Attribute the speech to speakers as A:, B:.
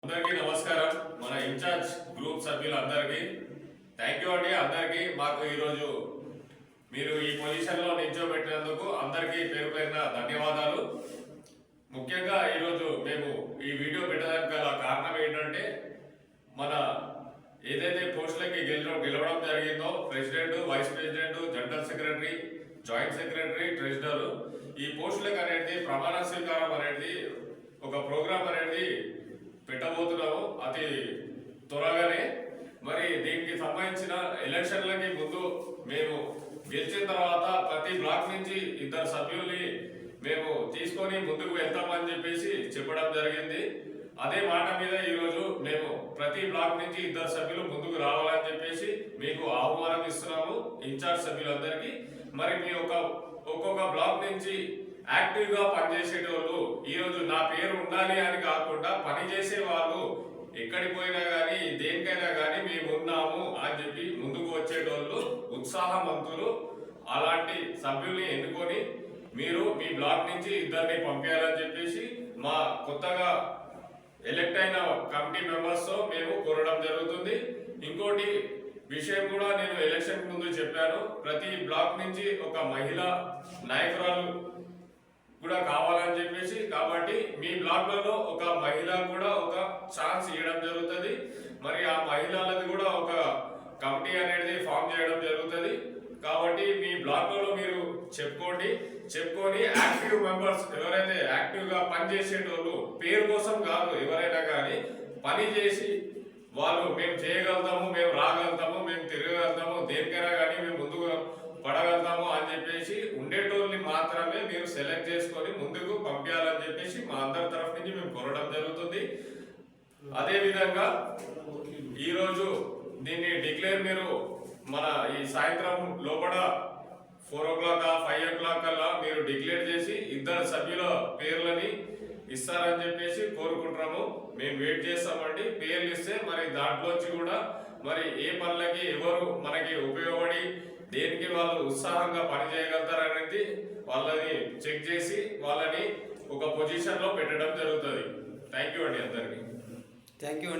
A: అందరికీ నమస్కారం. మన ఇన్ఛార్జ్ గ్రూప్ సభ్యులందరికీ థ్యాంక్ యూ అండి. అందరికీ మాకు ఈరోజు మీరు ఈ పొజిషన్లో నిల్చోబెట్టినందుకు అందరికీ పేరు పేరున ధన్యవాదాలు. ముఖ్యంగా ఈరోజు మేము ఈ వీడియో పెట్టడానికి గల కారణం ఏంటంటే, మన ఏదైతే పోస్టులకి గెలవడం జరిగిందో president, vice president, general secretary, joint secretary, treasurer, ఈ పోస్టులకు అనేది ప్రమాణ స్వీకారం అనేది ఒక ప్రోగ్రామ్ అనేది పెట్టబోతున్నాము అతి త్వరగానే. మరి దీనికి సంబంధించిన ఎలక్షన్లకి ముందు మేము గెలిచిన తర్వాత ప్రతి బ్లాక్ నుంచి 2 సభ్యుల్ని మేము తీసుకొని ముందుకు వెళ్తామని చెప్పేసి చెప్పడం జరిగింది. అదే మాట మీద ఈరోజు మేము ప్రతి బ్లాక్ నుంచి 2 సభ్యులు ముందుకు రావాలని చెప్పేసి మీకు ఆహ్వానం ఇస్తున్నాము ఇన్ఛార్జ్ సభ్యులందరికీ. మరి మీ ఒక్కొక్క బ్లాక్ నుంచి యాక్టివ్ గా పనిచేసేటోళ్ళు ఈరోజు నా పేరు ఉండాలి అని కాకుండా పనిచేసే వాళ్ళు ఎక్కడికి పోయినా కానీ దేనికైనా కానీ మేము ఉన్నాము అని చెప్పి ముందుకు వచ్చేటోళ్ళు ఉత్సాహవంతులు అలాంటి సభ్యుల్ని ఎన్నుకొని మీరు మీ బ్లాక్ నుంచి 2 పంపించాలని చెప్పేసి మా కొత్తగా ఎలక్ట్ అయిన కమిటీ మెంబర్స్ తో మేము కోరడం జరుగుతుంది. ఇంకోటి విషయం కూడా నేను ఎలక్షన్ ముందు చెప్పాను, ప్రతి బ్లాక్ నుంచి ఒక మహిళా నాయకురాలు కూడా కావాలని చెప్పేసి. కాబట్టి మీ బ్లాక్లలో ఒక మహిళ కూడా ఒక ఛాన్స్ ఇవ్వడం జరుగుతుంది. మరి ఆ మహిళలది కూడా ఒక కమిటీ అనేది ఫామ్ చేయడం జరుగుతుంది. కాబట్టి మీ బ్లాక్లలో మీరు చెప్పుకొని యాక్టివ్ మెంబర్స్ ఎవరైతే యాక్టివ్ గా పనిచేసేటోళ్ళు, పేరు కోసం కాదు, ఎవరైనా కానీ పని చేసి వాళ్ళు మేము చేయగలుగుతాము, మేము రాగలుగుతాము, మేము తిరగలుగుతాము, దేనికైనా కానీ మేము ముందుకు పడగలుగుతాము అని చెప్పేసి ఉండేటోళ్ళని మాత్రమే మీరు సెలెక్ట్ చేసుకొని ముందుకు పంపించాలని చెప్పేసి మా అందరి తరఫు నుంచి మేము కోరడం జరుగుతుంది. అదే విధంగా ఈరోజు దీన్ని డిక్లేర్ మీరు మన ఈ సాయంత్రం లోపల 4 o'clock 5 o'clock కల్లా మీరు డిక్లేర్ చేసి 2 సభ్యుల పేర్లని ఇస్తారని చెప్పేసి కోరుకుంటున్నాము. మేము వెయిట్ చేస్తామండి. పేర్లు ఇస్తే మరి దాంట్లోంచి కూడా మరి ఏ పనులకి ఎవరు మనకి ఉపయోగపడి దేనికి వాళ్ళు ఉత్సాహంగా పనిచేయగలుగుతారనేది వాళ్ళని చెక్ చేసి వాళ్ళని ఒక పొజిషన్ లో పెట్టడం జరుగుతుంది. థ్యాంక్ యూ అండి అందరికీ.
B: Thank you.